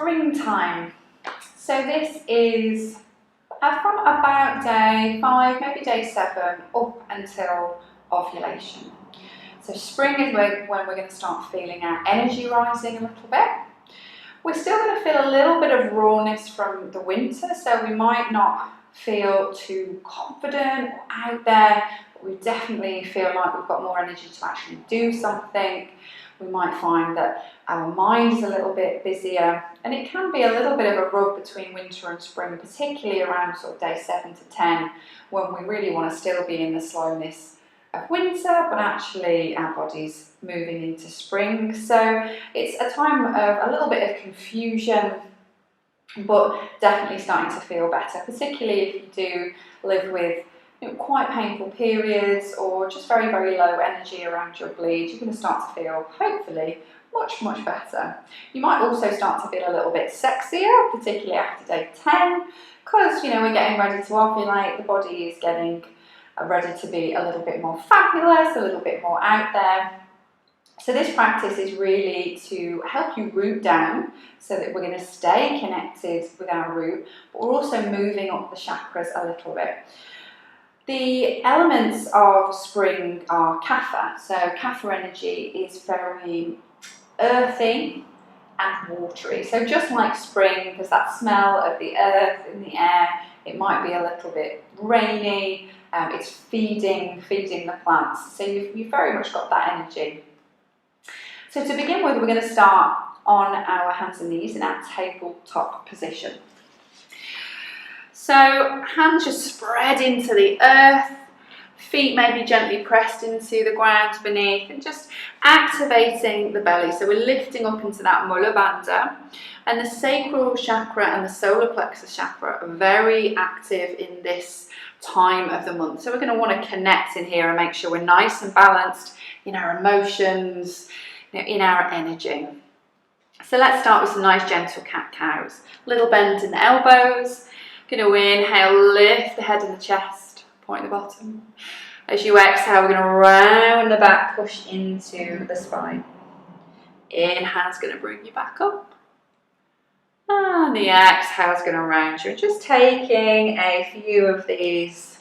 springtime. So this is from about day 5, maybe day 7, up until ovulation. So spring is when we're going to start feeling our energy rising a little bit. We're still going to feel a little bit of rawness from the winter, so we might not feel too confident or out there, but we definitely feel like we've got more energy to actually do something. We might find that our mind is a little bit busier, and it can be a little bit of a rub between winter and spring, particularly around sort of day 7 to 10, when we really want to still be in the slowness of winter, but actually our body's moving into spring. So it's a time of a little bit of confusion, but definitely starting to feel better, particularly if you do live with quite painful periods or just very, very low energy around your bleed. You're going to start to feel, hopefully, much, much better. You might also start to feel a little bit sexier, particularly after day 10, because, we're getting ready to ovulate, the body is getting ready to be a little bit more fabulous, a little bit more out there. So this practice is really to help you root down so that we're going to stay connected with our root, but we're also moving up the chakras a little bit. The elements of spring are kapha. So kapha energy is very earthy and watery. So just like spring, there's that smell of the earth in the air. It might be a little bit rainy. It's feeding the plants. So you've very much got that energy. So to begin with, we're going to start on our hands and knees in our tabletop position. So hands just spread into the earth, feet maybe gently pressed into the ground beneath, and just activating the belly. So we're lifting up into that Mula Bandha, and the sacral chakra and the solar plexus chakra are very active in this time of the month. So we're going to want to connect in here and make sure we're nice and balanced in our emotions, in our energy. So let's start with some nice gentle cat-cows. Little bend in the elbows. Going to inhale, lift the head and the chest, point the bottom. As you exhale, we're going to round the back, push into the spine. Inhale's going to bring you back up. And the exhale is going to round you. Just taking a few of these,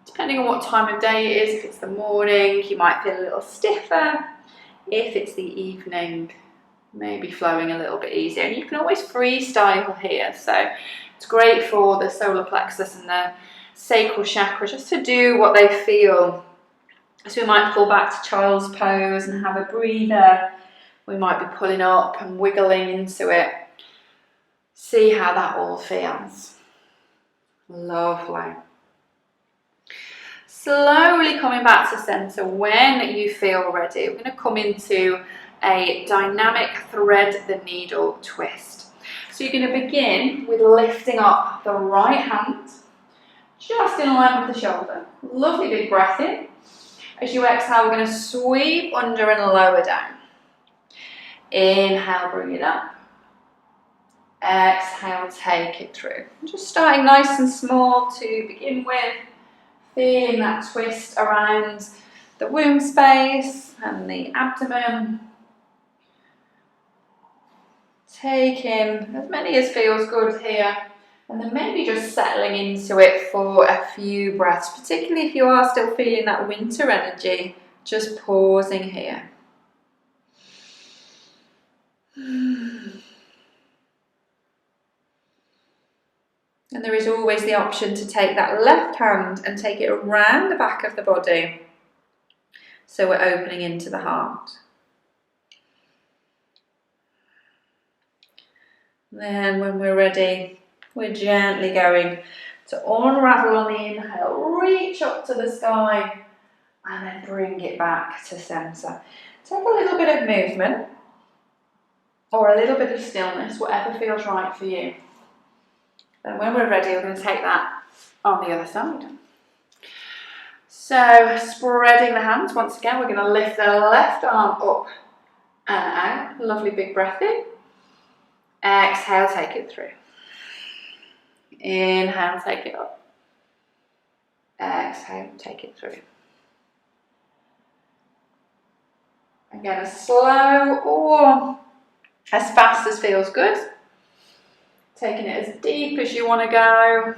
depending on what time of day it is. If it's the morning, you might feel a little stiffer. If it's the evening, maybe flowing a little bit easier. And you can always freestyle here. So it's great for the solar plexus and the sacral chakra just to do what they feel. So we might pull back to child's pose and have a breather. We might be pulling up and wiggling into it. See how that all feels. Lovely. Slowly coming back to center when you feel ready. We're going to come into a dynamic thread the needle twist. So you're going to begin with lifting up the right hand, just in line with the shoulder. Lovely big breath in. As you exhale, we're going to sweep under and lower down. Inhale, bring it up. Exhale, take it through. Just starting nice and small to begin with. Feeling that twist around the womb space and the abdomen. Take in as many as feels good here, and then maybe just settling into it for a few breaths, particularly if you are still feeling that winter energy, just pausing here. And there is always the option to take that left hand and take it around the back of the body, so we're opening into the heart. Then when we're ready, we're gently going to unravel on the inhale, reach up to the sky, and then bring it back to center. Take a little bit of movement or a little bit of stillness, whatever feels right for you. Then when we're ready, we're going to take that on the other side. So spreading the hands, once again, we're going to lift the left arm up and out. Lovely big breath in. Exhale, take it through. Inhale, take it up. Exhale, take it through. Again, as slow or as fast as feels good. Taking it as deep as you want to go.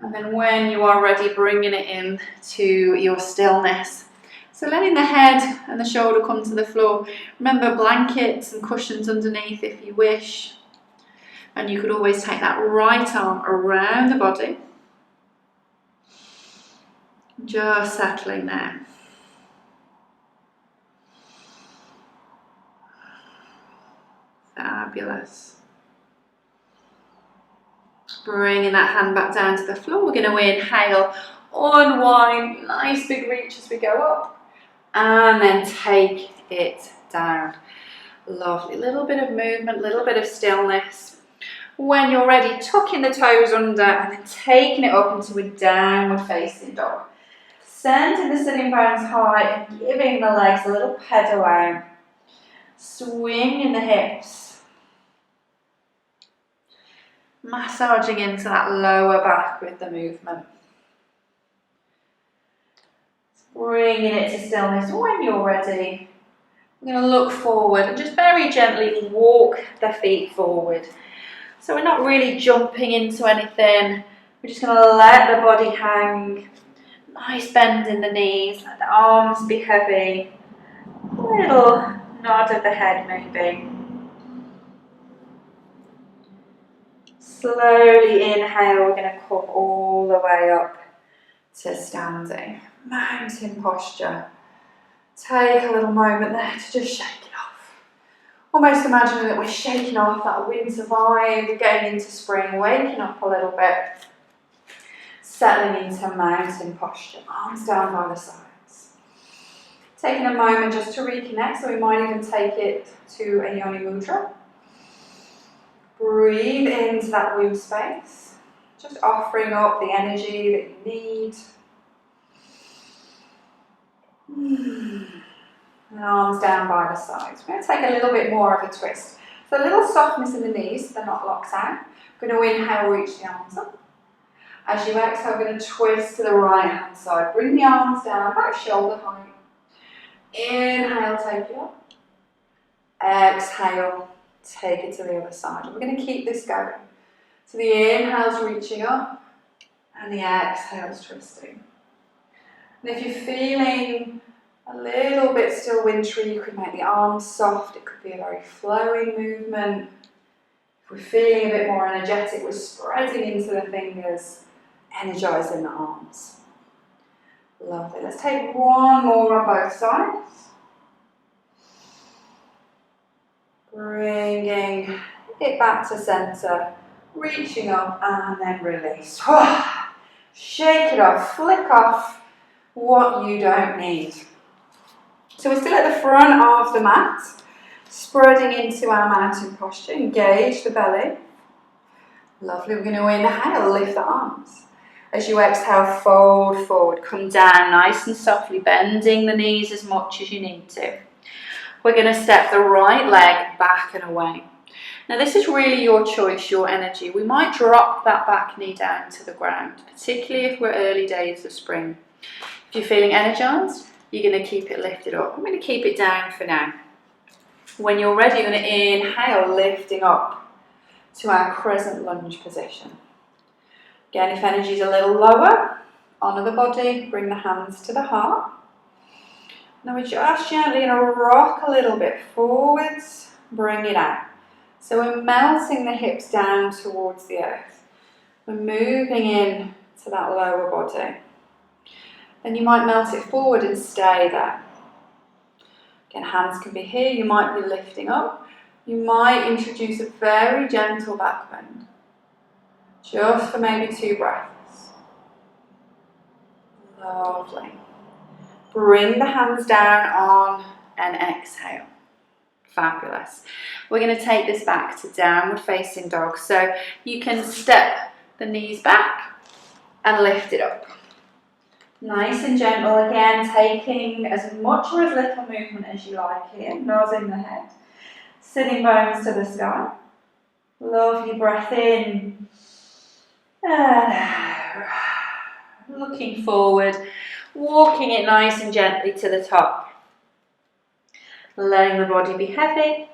And then when you are ready, bringing it in to your stillness. So letting the head and the shoulder come to the floor. Remember, blankets and cushions underneath if you wish. And you could always take that right arm around the body. Just settling there. Fabulous. Bringing that hand back down to the floor. We're going to inhale, unwind, nice big reach as we go up. And then take it down. Lovely. Little bit of movement, little bit of stillness. When you're ready, tucking the toes under and then taking it up into a downward facing dog. Sending the sitting bones high and giving the legs a little pedal out. Swinging the hips. Massaging into that lower back with the movement. Bringing it to stillness. When you're ready, we're going to look forward and just very gently walk the feet forward. So we're not really jumping into anything. We're just going to let the body hang. Nice bend in the knees. Let the arms be heavy. Little nod of the head maybe. Slowly inhale, we're going to come all the way up to standing. Mountain posture. Take a little moment there to just shake it off. Almost imagining that we're shaking off that winter vibe, we're getting into spring, waking up a little bit. Settling into mountain posture, arms down by the sides. Taking a moment just to reconnect, so we might even take it to a yoni mudra. Breathe into that womb space, just offering up the energy that you need. And arms down by the sides. We're going to take a little bit more of a twist. So a little softness in the knees, they're not locked out. We're going to inhale, reach the arms up. As you exhale, we're going to twist to the right hand side. Bring the arms down, about shoulder height. Inhale, take it up. Exhale, take it to the other side. We're going to keep this going. So the inhale's reaching up and the exhale's twisting. And if you're feeling a little bit still wintry, you could make the arms soft. It could be a very flowing movement. If we're feeling a bit more energetic, we're spreading into the fingers, energizing the arms. Lovely. Let's take one more on both sides. Bringing it back to center, reaching up and then release. Shake it off, flick off what you don't need. So we're still at the front of the mat, spreading into our mountain posture. Engage the belly. Lovely. We're going to inhale, lift the arms. As you exhale, fold forward. Come down nice and softly, bending the knees as much as you need to. We're going to step the right leg back and away. Now this is really your choice, your energy. We might drop that back knee down to the ground, particularly if we're early days of spring. If you're feeling energized, you're going to keep it lifted up. I'm going to keep it down for now. When you're ready, you're going to inhale, lifting up to our crescent lunge position. Again, if energy is a little lower, honour the body, bring the hands to the heart. Now we're just gently going to rock a little bit forwards, bring it out. So we're melting the hips down towards the earth. We're moving in to that lower body. Then you might melt it forward and stay there. Again, hands can be here, you might be lifting up. You might introduce a very gentle back bend. Just for maybe 2 breaths. Lovely. Bring the hands down on an exhale. Fabulous. We're going to take this back to downward facing dog. So you can step the knees back and lift it up. Nice and gentle again, taking as much or as little movement as you like here. Nodding the head. Sitting bones to the sky. Lovely breath in. And out. Looking forward. Walking it nice and gently to the top. Letting the body be heavy.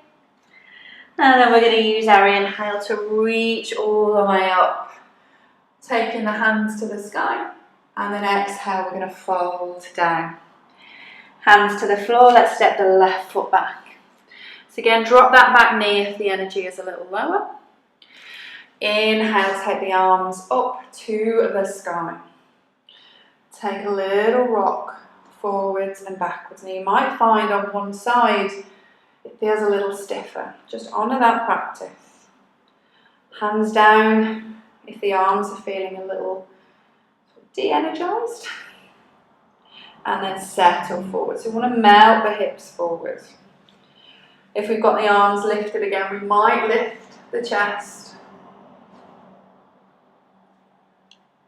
And then we're going to use our inhale to reach all the way up, taking the hands to the sky. And then exhale, we're going to fold down. Hands to the floor, let's step the left foot back. So again, drop that back knee if the energy is a little lower. Inhale, take the arms up to the sky. Take a little rock forwards and backwards. And you might find on one side it feels a little stiffer. Just honour that practice. Hands down if the arms are feeling a little de-energised. And then settle forward. So we want to melt the hips forward. If we've got the arms lifted again, we might lift the chest.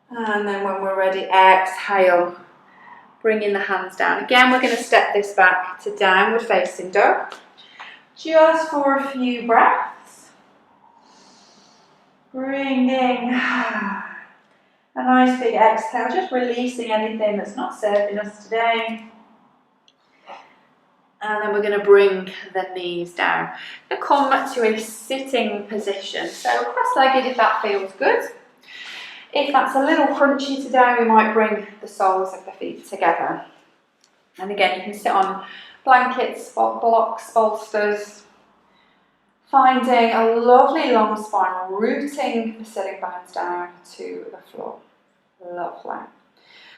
And then when we're ready, exhale. Bringing the hands down. Again, we're going to step this back to downward facing dog. Just for a few breaths. Bringing a nice big exhale, just releasing anything that's not serving us today. And then we're going to bring the knees down. We're going to come to a sitting position. So cross-legged if that feels good. If that's a little crunchy today, we might bring the soles of the feet together. And again, you can sit on blankets, blocks, bolsters. Finding a lovely long spine, rooting the sitting bones down to the floor. Lovely.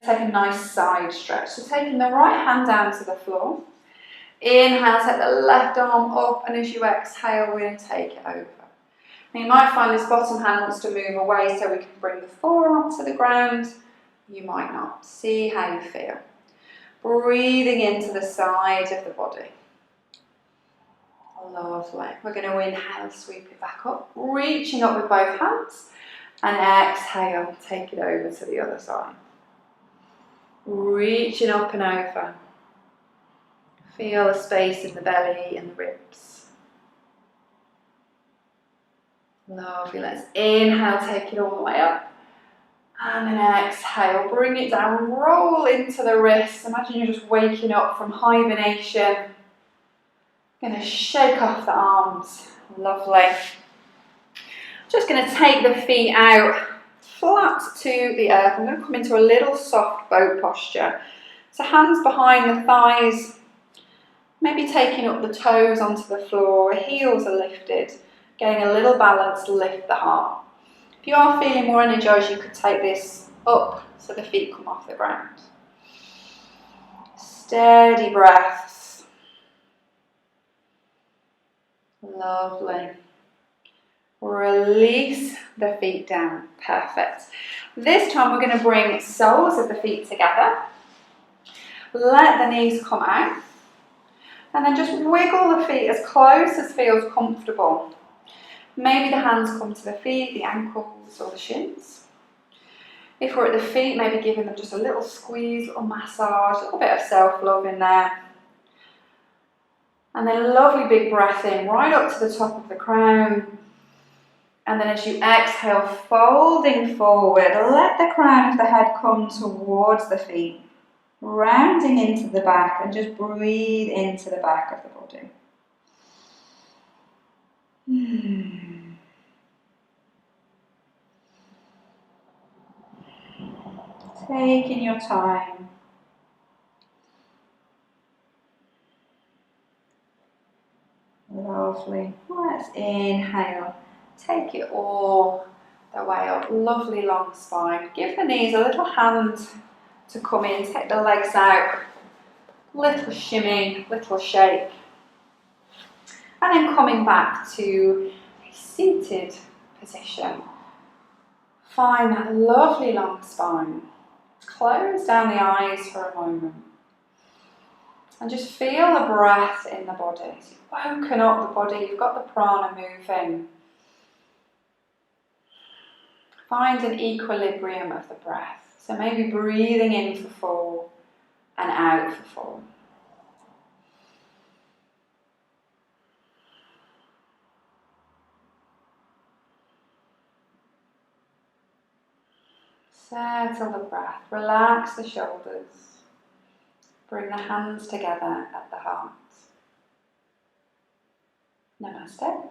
Take a nice side stretch. So taking the right hand down to the floor. Inhale, take the left arm up, and as you exhale, we're going to take it over. Now you might find this bottom hand wants to move away, so we can bring the forearm to the ground. You might not. See how you feel. Breathing into the side of the body. Lovely. We're going to inhale, sweep it back up, reaching up with both hands, and exhale, take it over to the other side. Reaching up and over. Feel the space in the belly and the ribs. Lovely. Let's inhale, take it all the way up. And then exhale, bring it down, roll into the wrists. Imagine you're just waking up from hibernation. Going to shake off the arms. Lovely. Just going to take the feet out flat to the earth. I'm going to come into a little soft boat posture. So hands behind the thighs. Maybe taking up the toes onto the floor, heels are lifted, getting a little balance to lift the heart. If you are feeling more energized, you could take this up so the feet come off the ground. Steady breaths. Lovely. Release the feet down. Perfect. This time we're going to bring soles of the feet together. Let the knees come out. And then just wiggle the feet as close as feels comfortable. Maybe the hands come to the feet, the ankles or the shins. If we're at the feet, maybe giving them just a little squeeze, a little massage, a little bit of self-love in there. And then a lovely big breath in, right up to the top of the crown. And then as you exhale, folding forward, let the crown of the head come towards the feet. Rounding into the back and just breathe into the back of the body. Taking your time. Lovely. Let's inhale. Take it all the way up. Lovely long spine. Give the knees a little hand to come in, take the legs out, little shimmy, little shake, and then coming back to a seated position. Find that lovely long spine. Close down the eyes for a moment and just feel the breath in the body. So you've woken up the body, you've got the prana moving. Find an equilibrium of the breath. So maybe breathing in for 4 and out for 4. Settle the breath. Relax the shoulders. Bring the hands together at the heart. Namaste.